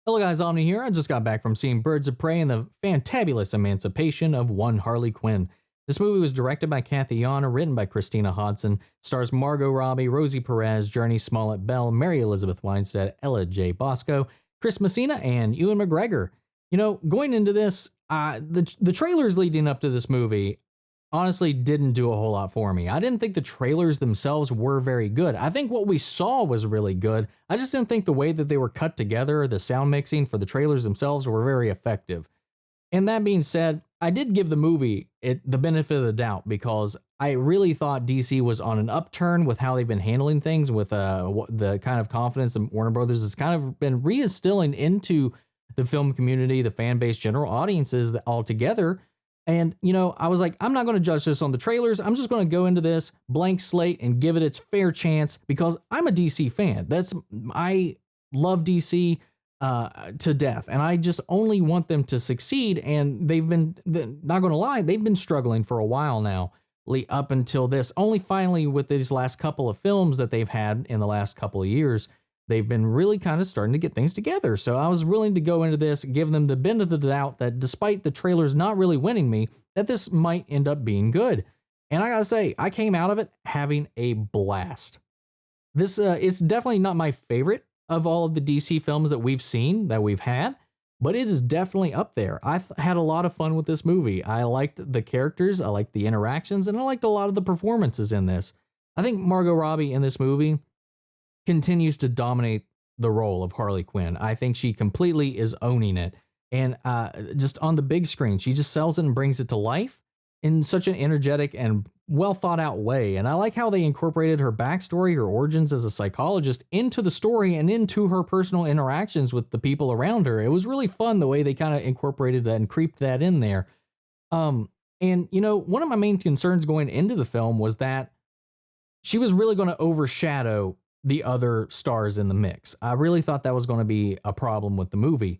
Hello guys, Omni here. I just got back from seeing Birds of Prey and the fantabulous emancipation of one Harley Quinn. This movie was directed by Kathy Yana, written by Christina Hodson, stars Margot Robbie, Rosie Perez, Journey Smollett-Bell, Mary Elizabeth Winstead, Ella J. Bosco, Chris Messina, and Ewan McGregor. You know, going into this, the trailers leading up to this movie honestly didn't do a whole lot for me. I didn't think the trailers themselves were very good. I think what we saw was really good. I just didn't think the way that they were cut together, the sound mixing for the trailers themselves were very effective. And that being said, I did give the movie the benefit of the doubt because I really thought DC was on an upturn with how they've been handling things with the kind of confidence that Warner Brothers has kind of been reinstilling into the film community, the fan base, general audiences that all together. And, you know, I was like, I'm not going to judge this on the trailers. I'm just going to go into this blank slate and give it its fair chance because I'm a DC fan. I love DC to death, and I just only want them to succeed. And they've been, not going to lie, they've been struggling for a while now, up until this. Only finally, with these last couple of films that they've had in the last couple of years, they've been really kind of starting to get things together. So I was willing to go into this, give them the benefit of the doubt that despite the trailers not really winning me, that this might end up being good. And I gotta say, I came out of it having a blast. This is definitely not my favorite of all of the DC films that we've seen, that we've had, but it is definitely up there. I had a lot of fun with this movie. I liked the characters, I liked the interactions, and I liked a lot of the performances in this. I think Margot Robbie in this movie continues to dominate the role of Harley Quinn. I think she completely is owning it. And just on the big screen, she just sells it and brings it to life in such an energetic and well thought out way. And I like how they incorporated her backstory, her origins as a psychologist into the story and into her personal interactions with the people around her. It was really fun the way they kind of incorporated that and creeped that in there. And you know, one of my main concerns going into the film was that she was really going to overshadow the other stars in the mix. I really thought that was going to be a problem with the movie.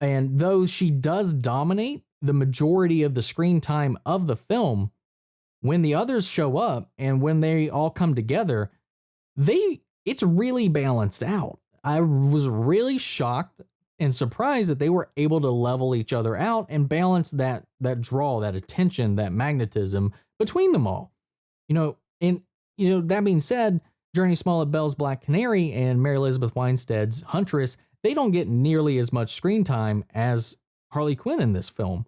And though she does dominate the majority of the screen time of the film, when the others show up and when they all come together, it's really balanced out. I was really shocked and surprised that they were able to level each other out and balance that draw, that attention, that magnetism between them all. That being said, Journey Smollett-Bell's Black Canary and Mary Elizabeth Winstead's Huntress, they don't get nearly as much screen time as Harley Quinn in this film.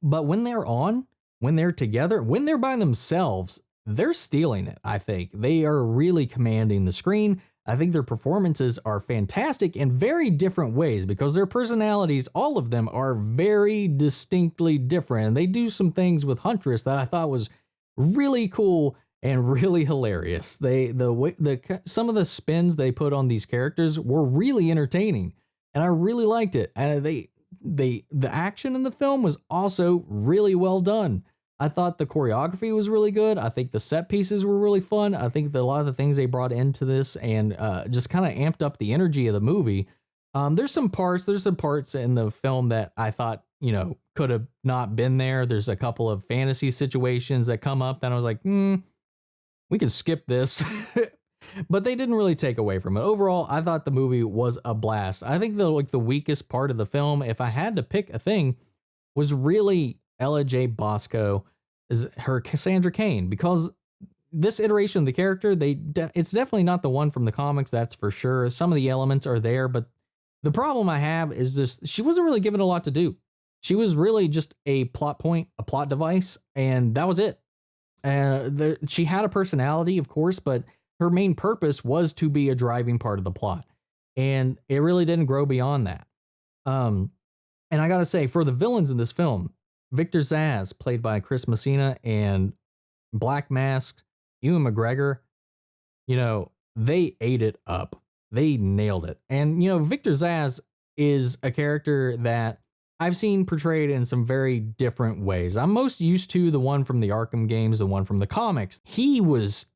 But when they're together, when they're by themselves, they're stealing it, I think. They are really commanding the screen. I think their performances are fantastic in very different ways because their personalities, all of them, are very distinctly different. And they do some things with Huntress that I thought was really cool and really hilarious. Some of the spins they put on these characters were really entertaining, and I really liked it. And the action in the film was also really well done. I thought the choreography was really good. I think the set pieces were really fun. I think that a lot of the things they brought into this and just kind of amped up the energy of the movie. There's some parts in the film that I thought, could have not been there. There's a couple of fantasy situations that come up that I was like, we could skip this, but they didn't really take away from it. Overall, I thought the movie was a blast. I think the weakest part of the film, if I had to pick a thing, was really Ella J. Bosco is her Cassandra Cain, because this iteration of the character, it's definitely not the one from the comics, that's for sure. Some of the elements are there, but the problem I have is just she wasn't really given a lot to do. She was really just a plot point, a plot device, and that was it. She had a personality, of course, but her main purpose was to be a driving part of the plot, and it really didn't grow beyond that. And I gotta say, for the villains in this film, Victor Zsasz, played by Chris Messina, and Black Mask, Ewan McGregor, they ate it up. They nailed it. And, Victor Zsasz is a character that I've seen portrayed in some very different ways. I'm most used to the one from the Arkham games, the one from the comics. He was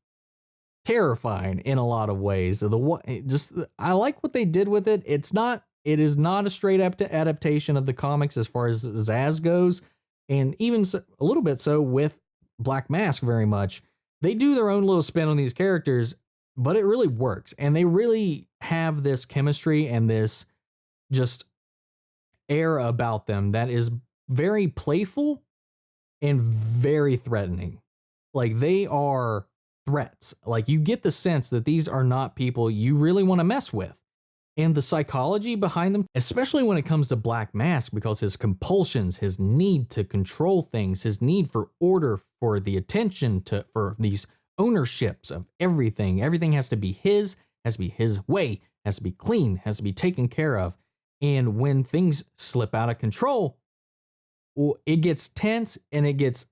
terrifying in a lot of ways. I like what they did with it. It is not a straight up to adaptation of the comics as far as Zsasz goes, and even a little bit so with Black Mask very much. They do their own little spin on these characters, but it really works, and they really have this chemistry and this just air about them that is very playful and very threatening. Like, they are threats. Like, you get the sense that these are not people you really want to mess with. And the psychology behind them, especially when it comes to Black Mask, because his compulsions, his need to control things, his need for order, for the attention for these ownerships of everything. Everything has to be his way, has to be clean, has to be taken care of. And when things slip out of control, well, it gets tense, and it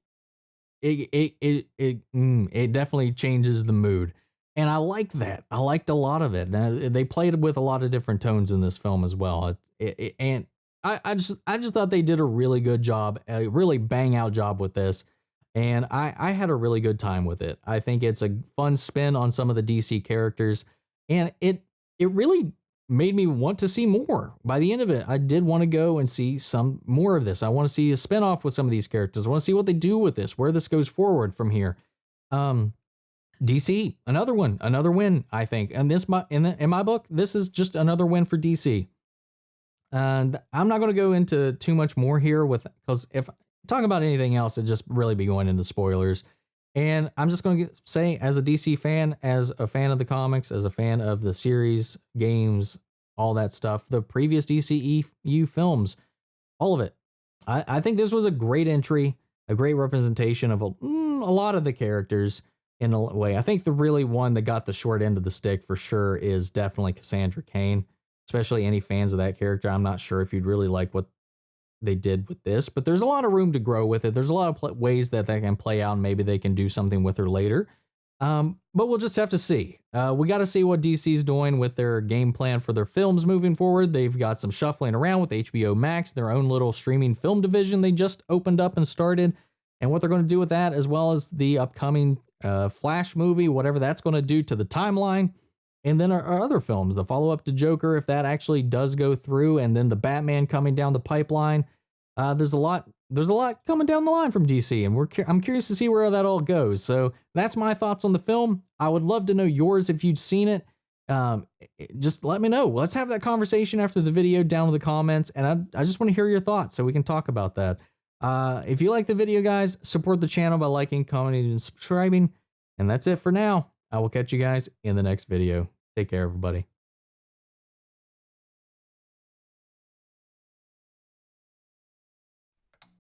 definitely changes the mood. And I like that. I liked a lot of it. Now, they played with a lot of different tones in this film as well. And I just thought they did a really good job, a really bang out job with this. And I had a really good time with it. I think it's a fun spin on some of the DC characters, and it really made me want to see more. By the end of it, I did want to go and see some more of this. I want to see a spinoff with some of these characters. I want to see what they do with this, where this goes forward from here. DC, another win, I think. And this, in my book, this is just another win for DC. And I'm not going to go into too much more here because if talking about anything else, it'd just really be going into spoilers. And I'm just going to say, as a DC fan, as a fan of the comics, as a fan of the series, games, all that stuff, the previous DCEU films, all of it, I think this was a great entry, a great representation of a lot of the characters in a way. I think the really one that got the short end of the stick for sure is definitely Cassandra Cain, especially any fans of that character. I'm not sure if you'd really like what they did with this, but there's a lot of room to grow with it. There's a lot of ways that they can play out, and maybe they can do something with her later. But we'll just have to see. We got to see what DC's doing with their game plan for their films moving forward. They've got some shuffling around with HBO Max, their own little streaming film division they just opened up and started, and what they're going to do with that, as well as the upcoming Flash movie, whatever that's going to do to the timeline. And then our other films, the follow-up to Joker, if that actually does go through, and then the Batman coming down the pipeline. There's a lot coming down the line from DC, and I'm curious to see where that all goes. So that's my thoughts on the film. I would love to know yours if you'd seen it. Just let me know. Let's have that conversation after the video down in the comments, and I just want to hear your thoughts so we can talk about that. If you like the video, guys, support the channel by liking, commenting, and subscribing. And that's it for now. I will catch you guys in the next video. Take care, everybody.